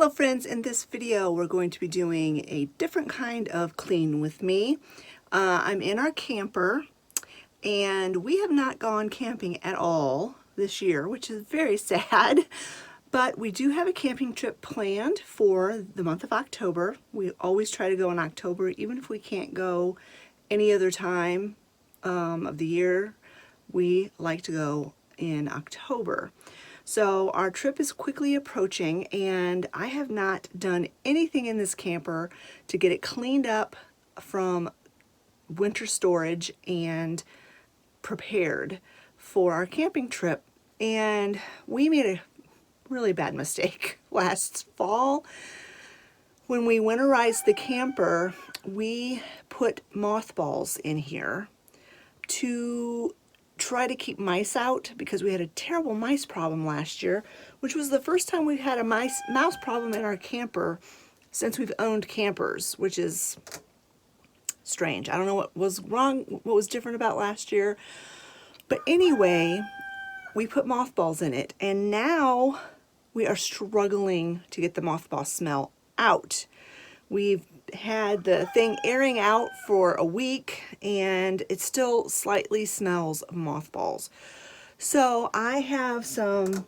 Hello friends, in this video we're going to be doing a different kind of clean with me. I'm in our camper and we have not gone camping at all this year, which is very sad, but we do have a camping trip planned for the month of October. We always try to go in October, even if we can't go any other time of the year. We like to go in October. So our trip is quickly approaching and I have not done anything in this camper to get it cleaned up from winter storage and prepared for our camping trip. And we made a really bad mistake last fall. When we winterized the camper, we put mothballs in here to try to keep mice out because we had a terrible mice problem last year, which was the first time we've had a mouse problem in our camper since we've owned campers, which is strange. I don't know what was wrong, what was different about last year. But anyway, we put mothballs in it and now we are struggling to get the mothball smell out. We've had the thing airing out for a week and it still slightly smells of mothballs. So I have some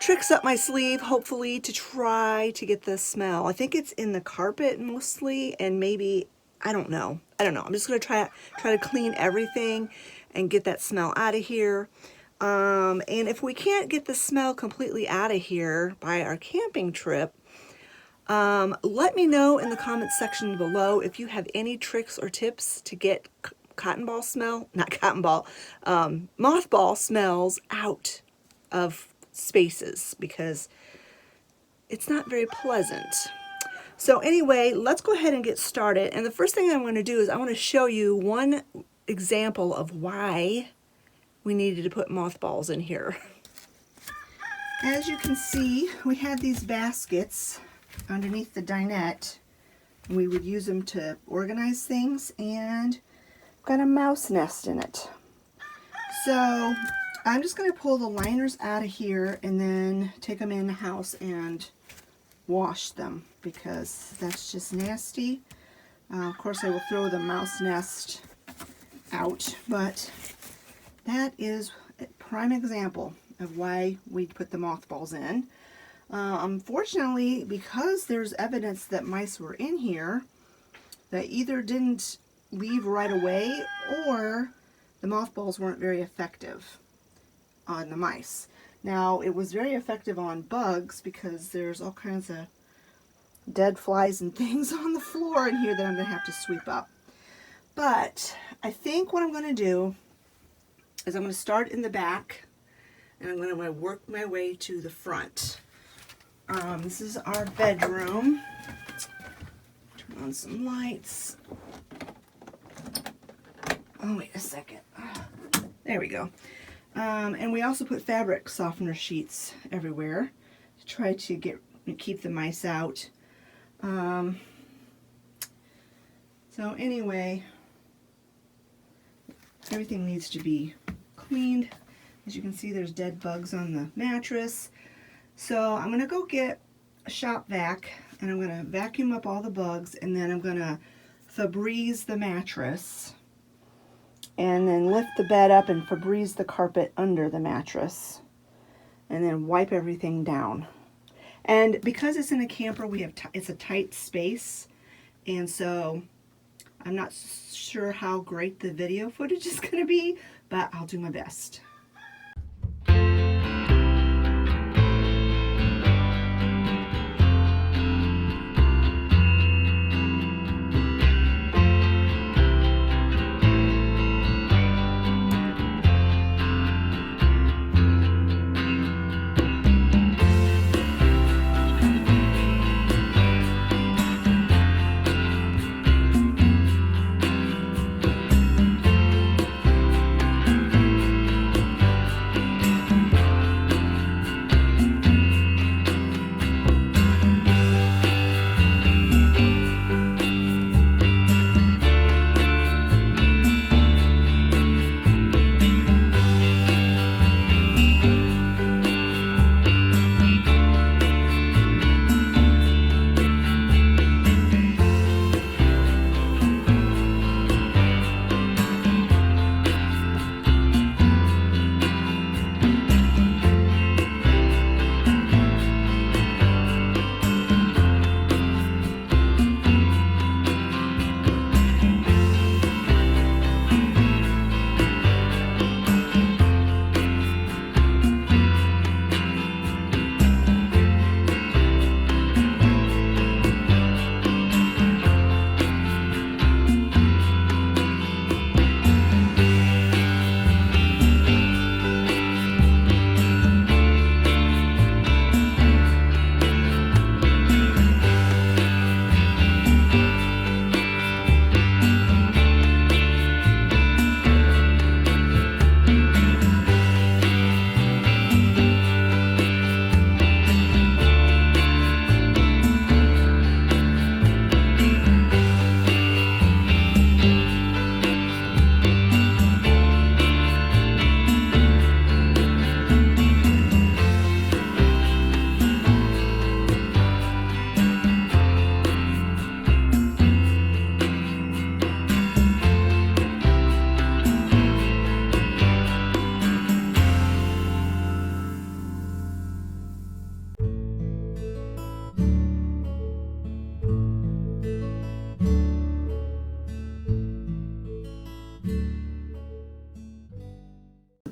tricks up my sleeve, hopefully, to try to get the smell. I think it's in the carpet mostly, and maybe, I don't know. I'm just gonna try to clean everything and get that smell out of here. And if we can't get the smell completely out of here by our camping trip, let me know in the comments section below if you have any tricks or tips to get mothball smells out of spaces, because it's not very pleasant. So anyway, let's go ahead and get started. And the first thing I'm going to do is I want to show you one example of why we needed to put mothballs in here. As you can see, we had these baskets underneath the dinette. We would use them to organize things, and got a mouse nest in it. So I'm just going to pull the liners out of here and then take them in the house and wash them, because that's just nasty. Of course I will throw the mouse nest out, but that is a prime example of why we put the mothballs in. Unfortunately, because there's evidence that mice were in here, they either didn't leave right away or the mothballs weren't very effective on the mice. Now, it was very effective on bugs because there's all kinds of dead flies and things on the floor in here that I'm going to have to sweep up. But I think what I'm going to do is I'm going to start in the back and I'm going to work my way to the front. This is our bedroom. Turn on some lights. Oh, wait a second. There we go. And we also put fabric softener sheets everywhere to try to keep the mice out. So anyway, everything needs to be cleaned. As you can see, there's dead bugs on the mattress. So I'm going to go get a shop vac and I'm going to vacuum up all the bugs, and then I'm going to Febreze the mattress and then lift the bed up and Febreze the carpet under the mattress and then wipe everything down. And because it's in a camper, it's a tight space, and so I'm not sure how great the video footage is going to be, but I'll do my best.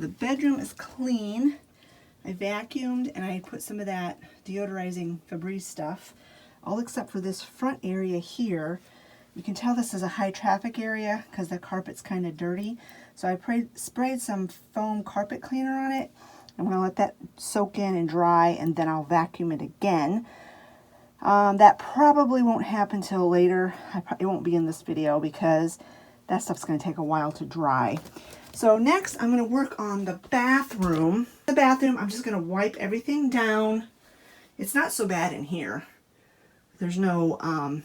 the bedroom is clean. I vacuumed and I put some of that deodorizing Febreze stuff, all except for this front area here. You can tell this is a high traffic area because the carpet's kind of dirty. So I sprayed some foam carpet cleaner on it. I'm going to let that soak in and dry, and then I'll vacuum it again. That probably won't happen till later. It won't be in this video because that stuff's going to take a while to dry. So next I'm going to work on the bathroom. The bathroom, I'm just going to wipe everything down. It's not so bad in here. There's no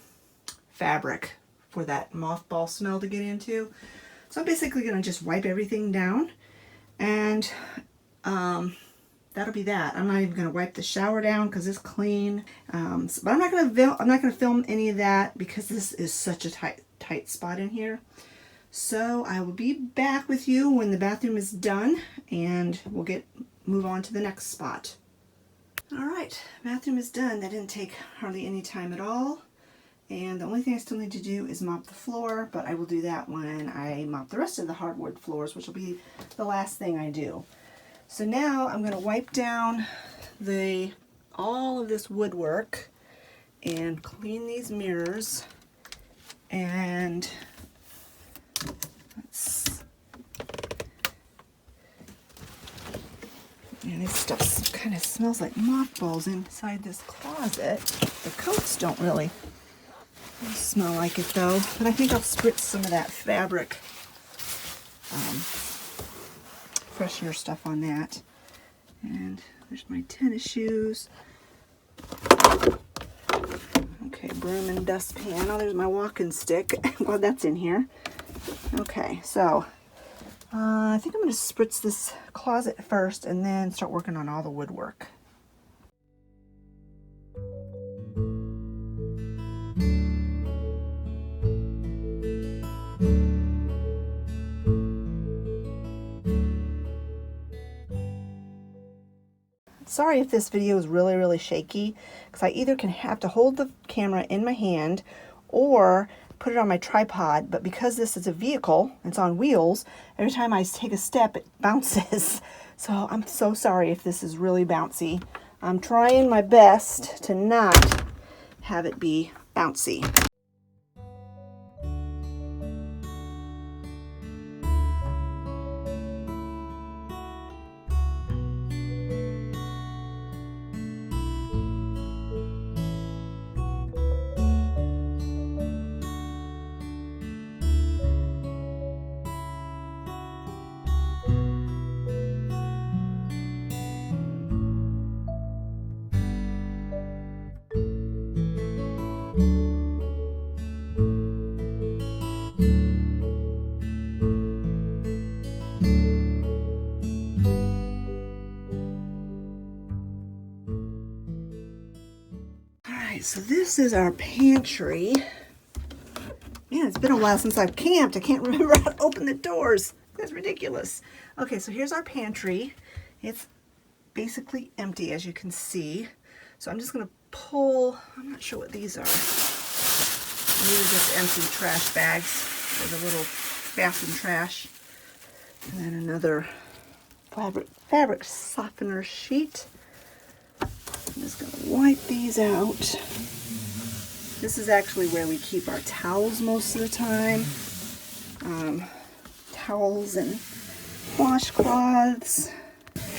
fabric for that mothball smell to get into. So I'm basically going to just wipe everything down, and that'll be that. I'm not even going to wipe the shower down because it's clean. But I'm not going to film any of that because this is such a tight spot in here. So I will be back with you when the bathroom is done, and we'll move on to the next spot. All right, bathroom is done. That didn't take hardly any time at all. And the only thing I still need to do is mop the floor, but I will do that when I mop the rest of the hardwood floors, which will be the last thing I do. So now I'm going to wipe down all of this woodwork and clean these mirrors. And this stuff kind of smells like mothballs inside this closet. The coats don't really smell like it though, but I think I'll spritz some of that fabric freshener stuff on that. And there's my tennis shoes. Okay, broom and dustpan. Oh, there's my walking stick. Well, that's in here. Okay, so I think I'm going to spritz this closet first and then start working on all the woodwork. Sorry if this video is really shaky, because I either can have to hold the camera in my hand or put it on my tripod, but because this is a vehicle, it's on wheels, every time I take a step it bounces. So I'm so sorry if this is really bouncy. I'm trying my best to not have it be bouncy. So this is our pantry. Man, it's been a while since I've camped. I can't remember how to open the doors. That's ridiculous. Okay, so here's our pantry. It's basically empty, as you can see. So I'm just going to pull, I'm not sure what these are. These are just empty trash bags for the little bathroom trash. And then another fabric softener sheet. I'm just going to wipe these out. This is actually where we keep our towels most of the time. Towels and washcloths,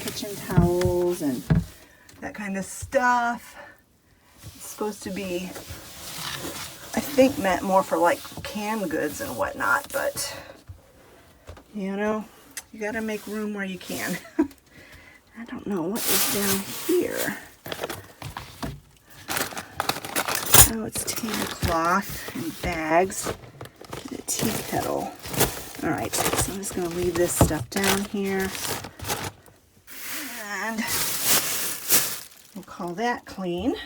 kitchen towels, and that kind of stuff. It's supposed to be, I think, meant more for like canned goods and whatnot, but you know, you gotta make room where you can. I don't know what is down here. Oh, it's tablecloth and bags and a tea kettle. All right, so I'm just going to leave this stuff down here. And we'll call that clean.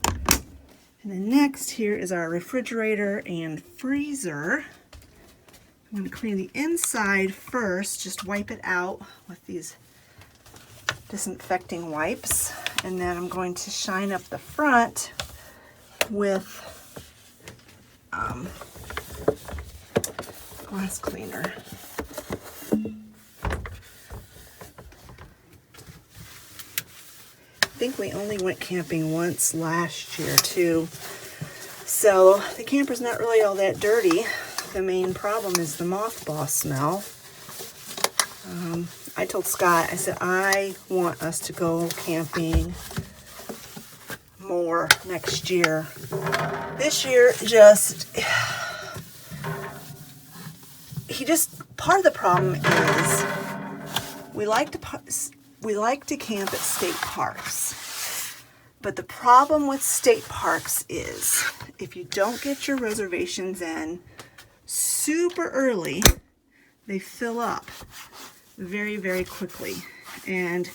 And then next here is our refrigerator and freezer. I'm going to clean the inside first, just wipe it out with these disinfecting wipes. And then I'm going to shine up the front with glass cleaner. think we only went camping once last year too. So the camper's not really all that dirty. The main problem is the mothball smell. I told Scott, I said, I want us to go camping more next year. This year, part of the problem is we like to camp at state parks. But the problem with state parks is if you don't get your reservations in super early, they fill up very, very quickly. And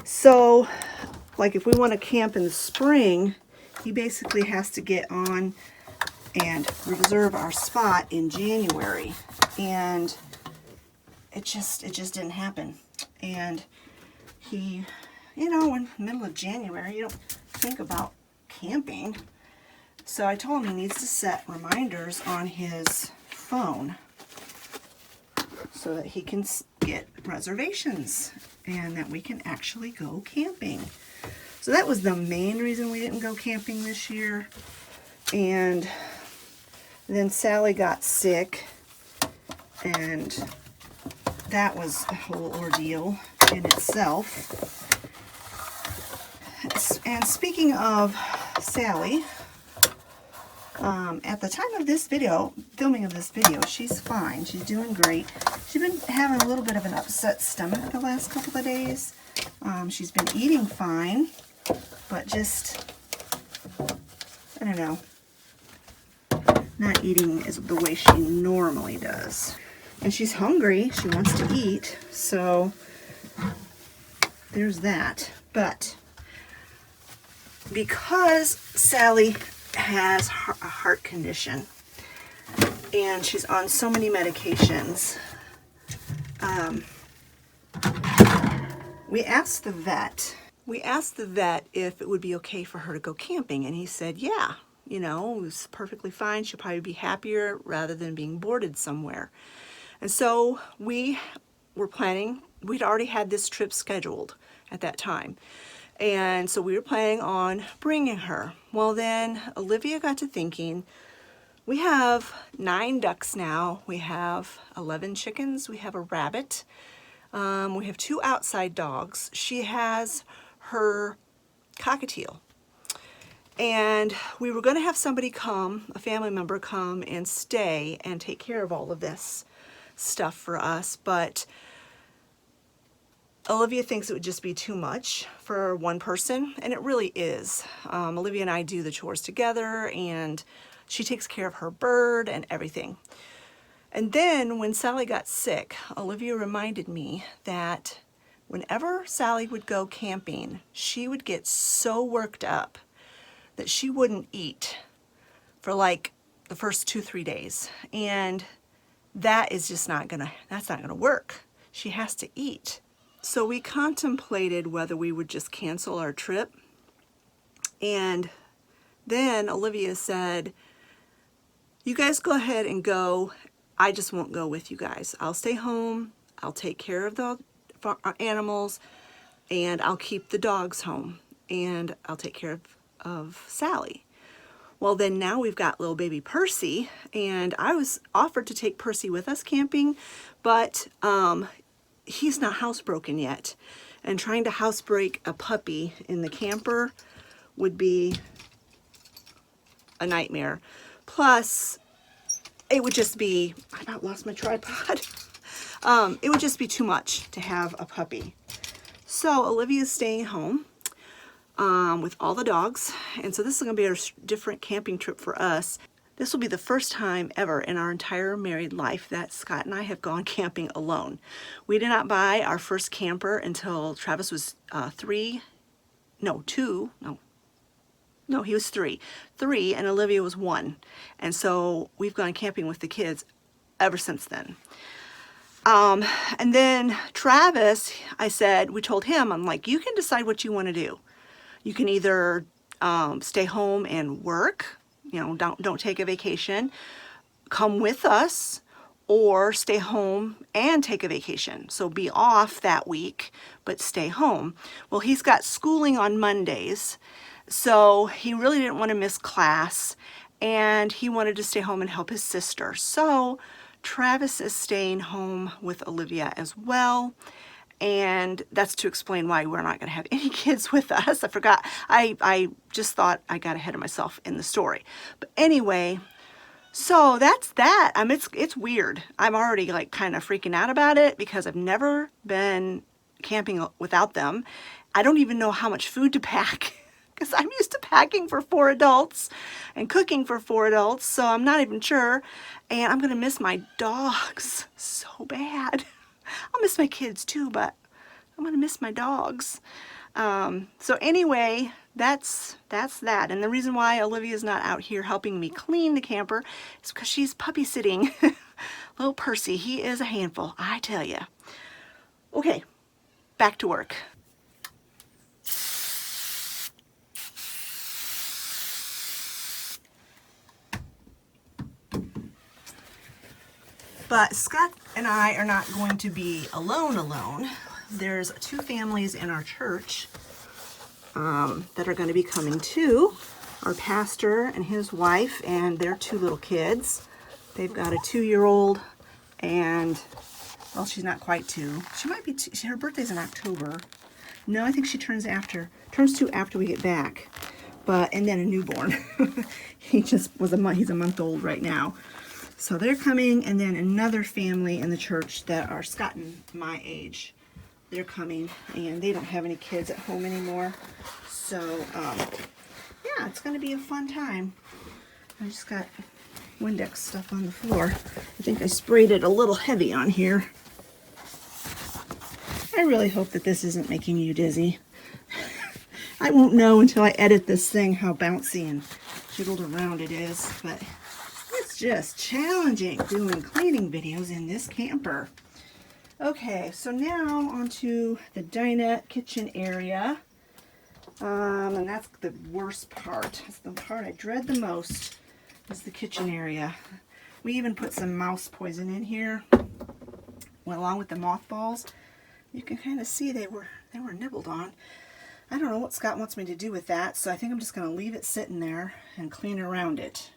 so, like if we want to camp in the spring, he basically has to get on and reserve our spot in January. And it just didn't happen. And he, you know, in the middle of January, you don't think about camping. So I told him he needs to set reminders on his phone so that he can get reservations and that we can actually go camping. So that was the main reason we didn't go camping this year. And then Sally got sick, and that was a whole ordeal in itself. And speaking of Sally, at the time of this video, filming of this video, she's fine. She's doing great. She's been having a little bit of an upset stomach the last couple of days. She's been eating fine, but just, I don't know, not eating as the way she normally does. And she's hungry. She wants to eat. So there's that. But because Sally has a heart condition and she's on so many medications, we asked the vet if it would be okay for her to go camping, and he said, yeah, you know, it was perfectly fine. She'll probably be happier rather than being boarded somewhere. And so we were planning, we'd already had this trip scheduled at that time. And so we were planning on bringing her. Well, then Olivia got to thinking, we have 9 ducks now. We have 11 chickens. We have a rabbit. We have 2 outside dogs. She has her cockatiel. And we were going to have somebody come, a family member come and stay and take care of all of this stuff for us. But Olivia thinks it would just be too much for one person, and it really is. Olivia and I do the chores together, and she takes care of her bird and everything. And then when Sally got sick, Olivia reminded me that whenever Sally would go camping, she would get so worked up that she wouldn't eat for like the first 2-3 days. And that is just that's not gonna work. She has to eat. So we contemplated whether we would just cancel our trip. And then Olivia said, you guys go ahead and go. I just won't go with you guys. I'll stay home. I'll take care of the animals, and I'll keep the dogs home, and I'll take care of Sally. Well, then now we've got little baby Percy, and I was offered to take Percy with us camping, but he's not housebroken yet, and trying to housebreak a puppy in the camper would be a nightmare. Plus, it would just be, I about lost my tripod. It would just be too much to have a puppy. So Olivia's staying home with all the dogs, and so this is going to be a different camping trip for us. This will be the first time ever in our entire married life that Scott and I have gone camping alone. We did not buy our first camper until Travis was 3, he was 3, and Olivia was 1. And so we've gone camping with the kids ever since then. And then Travis, we told him, I'm like, you can decide what you want to do. You can either stay home and work, you know, don't take a vacation, come with us, or stay home and take a vacation. So be off that week, but stay home. Well, he's got schooling on Mondays, so he really didn't want to miss class, and he wanted to stay home and help his sister. So Travis is staying home with Olivia as well. And that's to explain why we're not going to have any kids with us. I forgot. I just thought I got ahead of myself in the story. But anyway, so that's that. It's weird. I'm already like kind of freaking out about it because I've never been camping without them. I don't even know how much food to pack because I'm used to packing for 4 adults and cooking for 4 adults. So I'm not even sure. And I'm going to miss my dogs so bad. I'll miss my kids too, but I'm going to miss my dogs. So anyway, that's that. And the reason why Olivia's not out here helping me clean the camper is because she's puppy sitting little Percy. He is a handful, I tell you. Okay, back to work. But Scott and I are not going to be alone. There's 2 families in our church that are going to be coming too. Our pastor and his wife and their 2 little kids. They've got a 2-year-old and, well, she's not quite 2. She might be 2. Her birthday's in October. No, I think she turns 2 after we get back. And then a newborn. He's a month old right now. So they're coming, and then another family in the church that are Scott and my age. They're coming, and they don't have any kids at home anymore. So, yeah, it's going to be a fun time. I just got Windex stuff on the floor. I think I sprayed it a little heavy on here. I really hope that this isn't making you dizzy. I won't know until I edit this thing how bouncy and jiggled around it is, but it's just challenging doing cleaning videos in this camper. Okay, so now onto the dinette kitchen area. And that's the worst part. That's the part I dread the most, is the kitchen area. We even put some mouse poison in here, along with the mothballs. You can kind of see they were nibbled on. I don't know what Scott wants me to do with that, so I think I'm just going to leave it sitting there and clean around it.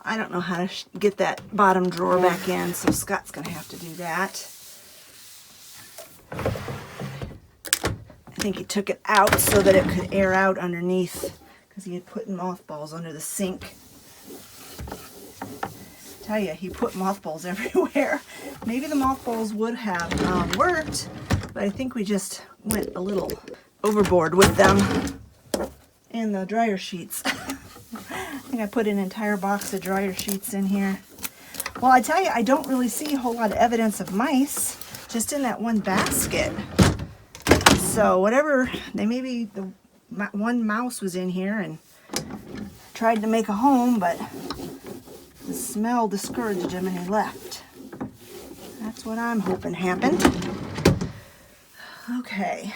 I don't know how to get that bottom drawer back in, so Scott's going to have to do that. I think he took it out so that it could air out underneath, because he had put mothballs under the sink. I tell you, he put mothballs everywhere. Maybe the mothballs would have worked, but I think we just went a little overboard with them. And the dryer sheets. I think I put an entire box of dryer sheets in here. Well, I tell you, I don't really see a whole lot of evidence of mice just in that one basket. So whatever, maybe the one mouse was in here and tried to make a home, but the smell discouraged him and he left. That's what I'm hoping happened. Okay.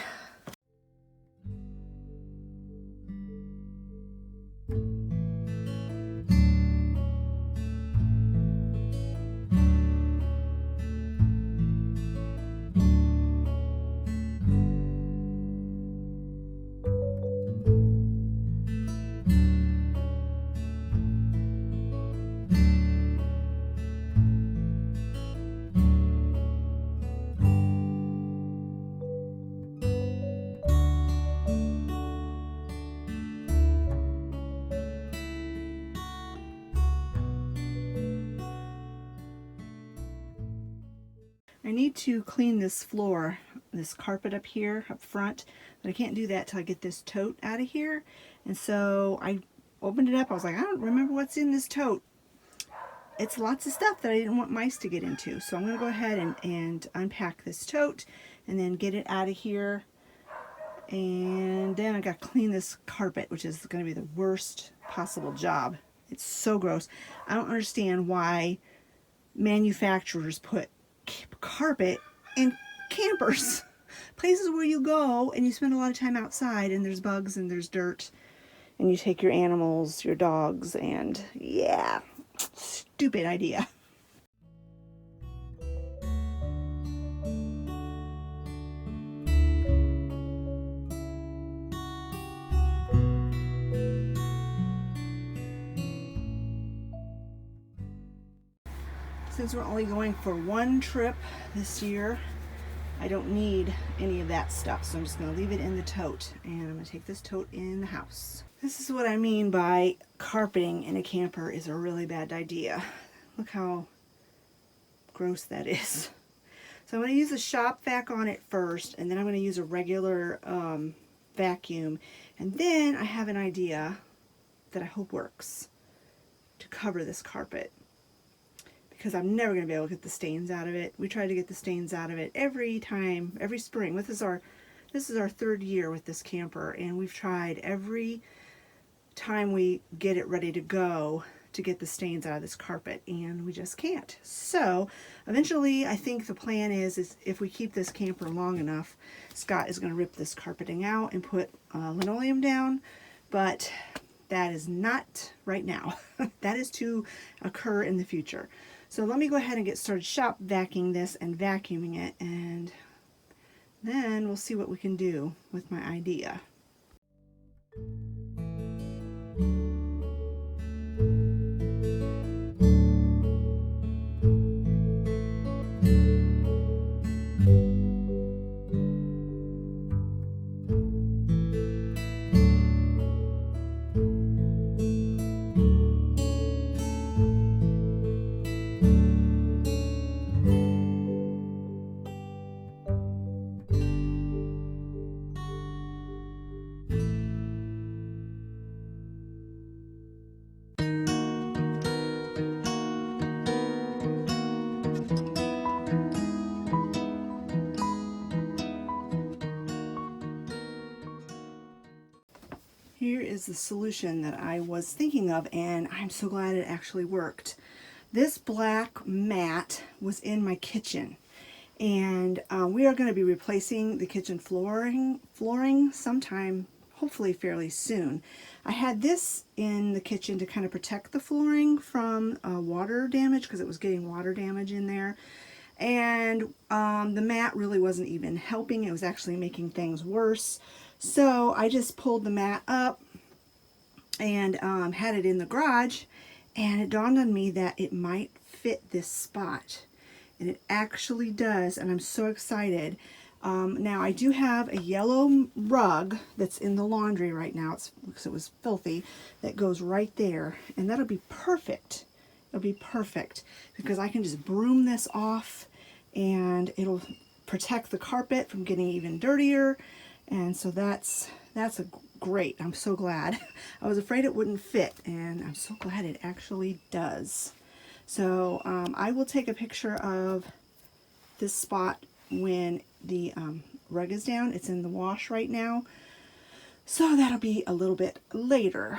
I need to clean this floor, this carpet up here, up front, but I can't do that till I get this tote out of here. And so I opened it up. I was like, I don't remember what's in this tote. it's lots of stuff that I didn't want mice to get into. So I'm going to go ahead and unpack this tote and then get it out of here. And then I got to clean this carpet, which is going to be the worst possible job. It's so gross. I don't understand why manufacturers put carpet in campers. Places where you go and you spend a lot of time outside and there's bugs and there's dirt and you take your animals, your dogs, and yeah, stupid idea. Since we're only going for one trip this year, I don't need any of that stuff, so I'm just going to leave it in the tote, and I'm going to take this tote in the house. This is what I mean by carpeting in a camper is a really bad idea. Look how gross that is. So I'm going to use a shop vac on it first, and then I'm going to use a regular vacuum, and then I have an idea that I hope works to cover this carpet, because I'm never going to be able to get the stains out of it. We try to get the stains out of it every time, every spring. This is our third year with this camper, and we've tried every time we get it ready to go to get the stains out of this carpet, and we just can't. So eventually, I think the plan is if we keep this camper long enough, Scott is going to rip this carpeting out and put linoleum down, but that is not right now. That is to occur in the future. So let me go ahead and get started shop vacuuming this and vacuuming it, and then we'll see what we can do with my idea. Here is the solution that I was thinking of, and I'm so glad it actually worked. This black mat was in my kitchen, and we are going to be replacing the kitchen flooring sometime, hopefully fairly soon. I had this in the kitchen to kind of protect the flooring from water damage, because it was getting water damage in there. And the mat really wasn't even helping. It was actually making things worse. So I just pulled the mat up and had it in the garage, and it dawned on me that it might fit this spot. And it actually does, and I'm so excited. Now I do have a yellow rug that's in the laundry right now, because it was filthy, that goes right there, and that'll be perfect. It'll be perfect because I can just broom this off and it'll protect the carpet from getting even dirtier. And so that's great. I'm so glad. I was afraid it wouldn't fit, and I'm so glad it actually does. So I will take a picture of this spot when the rug is down. It's in the wash right now, so that'll be a little bit later.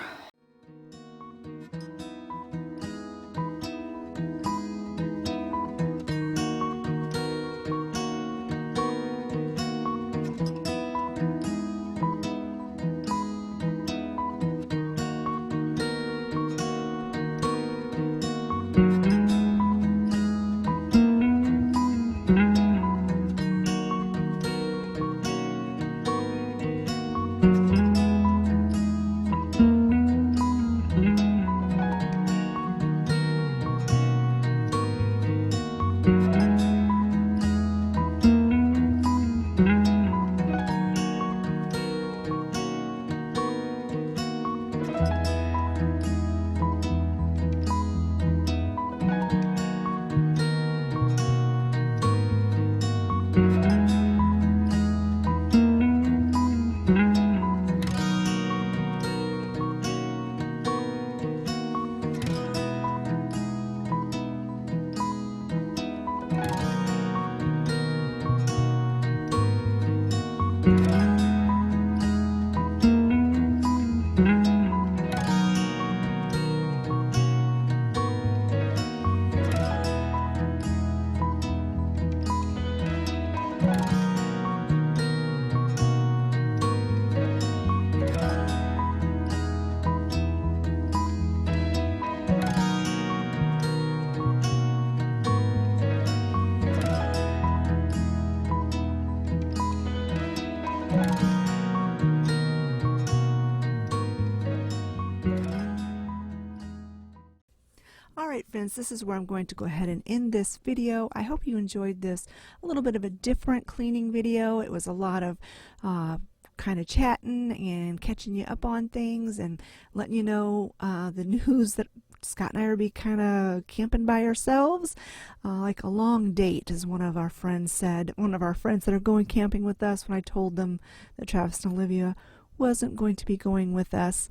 friends, this is where I'm going to go ahead and end this video. I hope you enjoyed this, a little bit of a different cleaning video. It was a lot of kind of chatting and catching you up on things and letting you know the news that Scott and I are kind of camping by ourselves, like a long date, as one of our friends said. One of our friends that are going camping with us, when I told them that Travis and Olivia wasn't going to be going with us.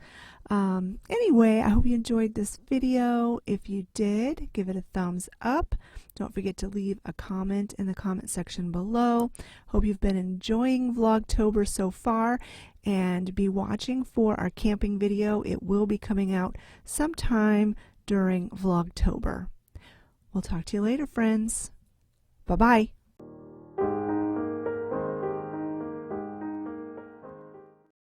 Anyway, I hope you enjoyed this video. If you did, give it a thumbs up. Don't forget to leave a comment in the comment section below. Hope you've been enjoying Vlogtober so far, and be watching for our camping video. It will be coming out sometime during Vlogtober. We'll talk to you later, friends. Bye-bye.